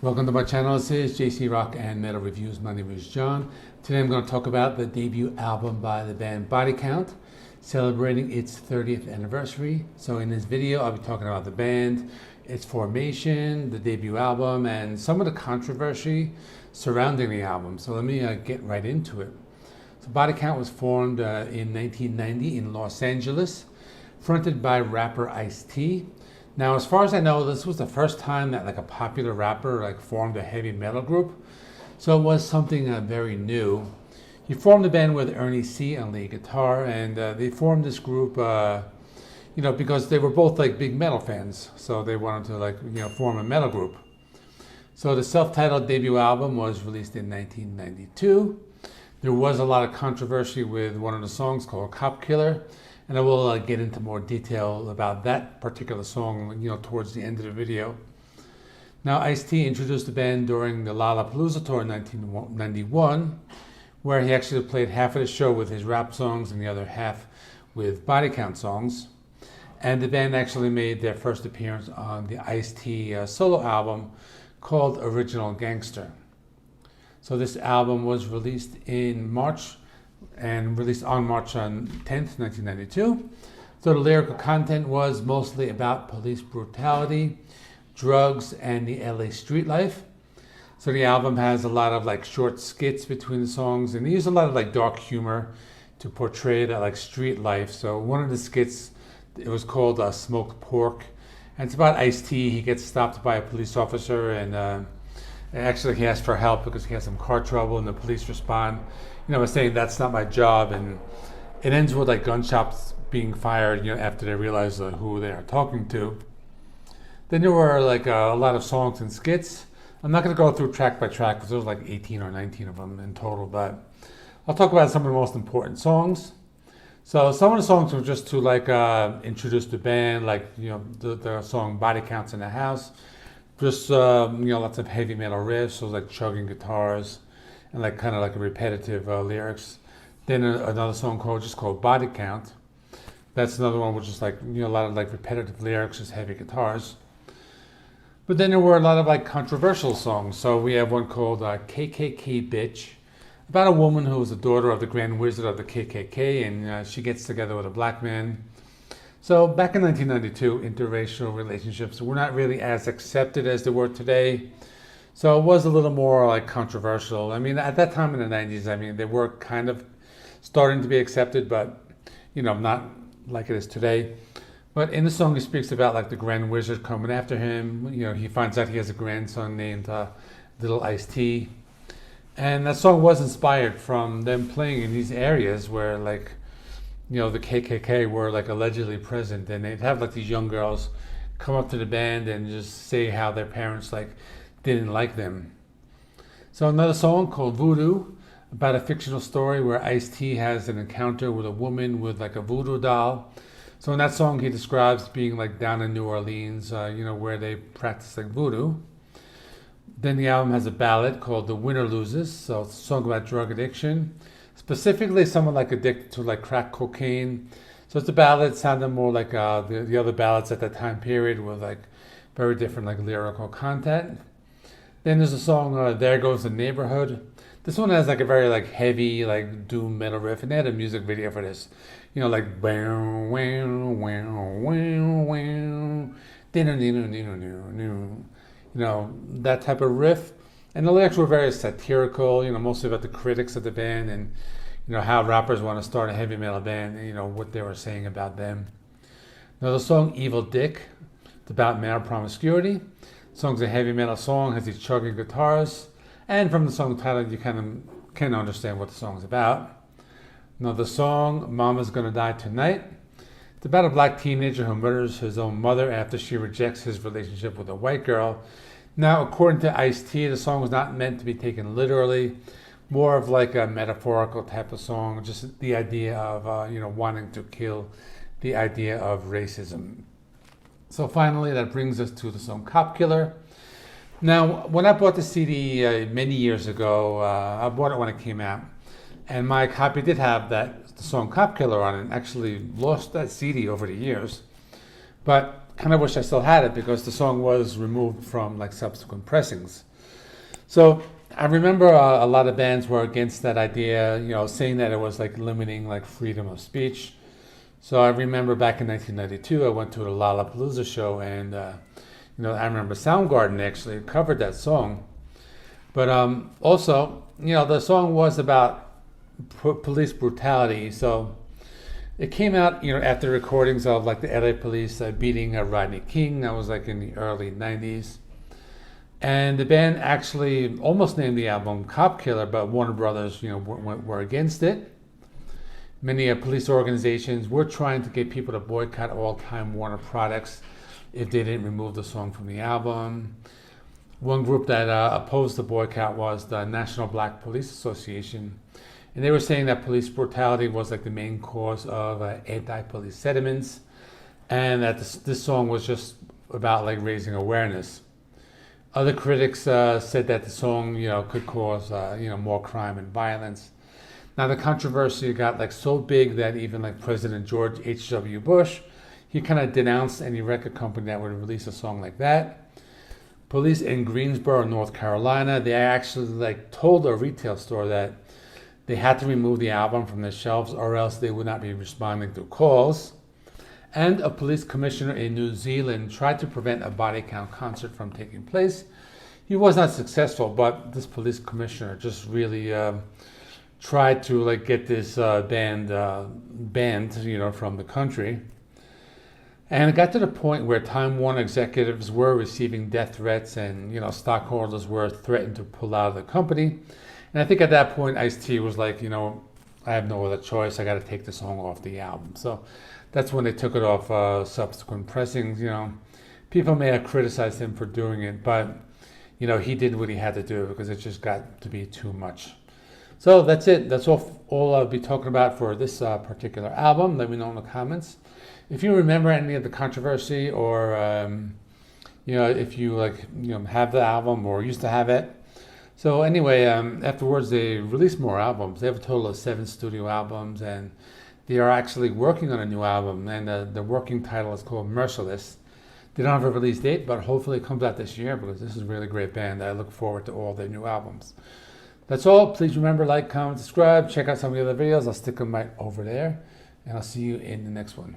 Welcome to my channel. This is JC Rock and Metal Reviews. My name is John. Today I'm going to talk about the debut album by the band Body Count, celebrating its 30th anniversary. So in this video I'll be talking about the band, its formation, the debut album, and some of the controversy surrounding the album. So let me get right into it. So Body Count was formed in 1990 in Los Angeles, fronted by rapper Ice-T. Now, as far as I know, this was the first time that a popular rapper formed a heavy metal group, so it was something very new. He formed the band with Ernie-C on lead guitar, and they formed this group, because they were both big metal fans, so they wanted to form a metal group. So the self-titled debut album was released in 1992. There was a lot of controversy with one of the songs called Cop Killer, and I will get into more detail about that particular song, towards the end of the video. Now, Ice-T introduced the band during the Lollapalooza tour in 1991, where he actually played half of the show with his rap songs and the other half with Body Count songs. And the band actually made their first appearance on the Ice-T solo album called Original Gangster. So this album was released in March and released on March 10th, 1992. So the lyrical content was mostly about police brutality, drugs, and the LA street life. So the album has a lot of short skits between the songs, and they use a lot of dark humor to portray that street life. So one of the skits, it was called Smoked Pork, and it's about Ice-T. He gets stopped by a police officer, and actually he asks for help because he has some car trouble, and the police respond, saying that's not my job, and it ends with gunshots being fired, after they realize who they are talking to. Then there were a lot of songs and skits. I'm not going to go through track by track because there was 18 or 19 of them in total, but I'll talk about some of the most important songs. So some of the songs were just to introduce the band, the song Body Counts in the House. Just lots of heavy metal riffs, so chugging guitars and repetitive lyrics. Then another song called Body Count. That's another one with just a lot of repetitive lyrics, just heavy guitars. But then there were a lot of controversial songs. So we have one called KKK Bitch, about a woman who was the daughter of the Grand Wizard of the KKK, and she gets together with a black man. So back in 1992, interracial relationships were not really as accepted as they were today. So it was a little more controversial. I mean, at that time in the 90s, they were kind of starting to be accepted, but not like it is today. But in the song, he speaks about the Grand Wizard coming after him. He finds out he has a grandson named Little Ice-T. And that song was inspired from them playing in these areas where the KKK were allegedly present, and they'd have these young girls come up to the band and just say how their parents didn't like them. So another song called Voodoo, about a fictional story where Ice-T has an encounter with a woman with a voodoo doll. So in that song he describes being down in New Orleans, where they practice voodoo. Then the album has a ballad called The Winner Loses, so it's a song about drug addiction. Specifically, someone addicted to crack cocaine. So it's a ballad sounding more like the other ballads at that time period with very different lyrical content. Then there's a song There Goes the Neighborhood. This one has a very heavy doom metal riff, and they had a music video for this. Wow, wow, wow, wow, wow, that type of riff. And the lyrics were very satirical, mostly about the critics of the band and, how rappers want to start a heavy metal band, and, what they were saying about them. Now the song Evil Dick, it's about male promiscuity. The song's a heavy metal song, has these chugging guitars. And from the song title, you can understand what the song's about. Now the song Mama's Gonna Die Tonight, it's about a black teenager who murders his own mother after she rejects his relationship with a white girl. Now, according to Ice-T, the song was not meant to be taken literally, more of a metaphorical type of song, just the idea of, wanting to kill the idea of racism. So finally, that brings us to the song Cop Killer. Now, when I bought the CD many years ago, I bought it when it came out, and my copy did have the song Cop Killer on it, and actually lost that CD over the years. But kind of wish I still had it because the song was removed from like subsequent pressings. So I remember a lot of bands were against that idea, saying that it was like limiting like freedom of speech. So I remember back in 1992, I went to a Lollapalooza show, and I remember Soundgarden actually covered that song. But also, the song was about police brutality. So it came out, after recordings of like the LA police beating Rodney King. That was like in the early 90s. And the band actually almost named the album Cop Killer, but Warner Brothers, were against it. Many police organizations were trying to get people to boycott all Time Warner products if they didn't remove the song from the album. One group that opposed the boycott was the National Black Police Association. And they were saying that police brutality was like the main cause of anti-police sentiments, and that this song was just about like raising awareness. Other critics said that the song, could cause, more crime and violence. Now the controversy got like so big that even like President George H.W. Bush, he kind of denounced any record company that would release a song like that. Police in Greensboro, North Carolina, they actually like told a retail store that they had to remove the album from their shelves or else they would not be responding to calls. And a police commissioner in New Zealand tried to prevent a body count concert from taking place. He was not successful, but this police commissioner just really tried to like get this band banned, from the country. And it got to the point where Time Warner executives were receiving death threats, and stockholders were threatened to pull out of the company. And I think at that point, Ice-T was like, I have no other choice. I got to take the song off the album. So that's when they took it off subsequent pressings. People may have criticized him for doing it, but he did what he had to do because it just got to be too much. So that's it. That's all I'll be talking about for this particular album. Let me know in the comments if you remember any of the controversy, or if you have the album or used to have it. So anyway, afterwards they released more albums. They have a total of 7 studio albums, and they are actually working on a new album, and the working title is called Merciless. They don't have a release date, but hopefully it comes out this year because this is a really great band. I look forward to all their new albums. That's all. Please remember, like, comment, subscribe. Check out some of the other videos. I'll stick them right over there, and I'll see you in the next one.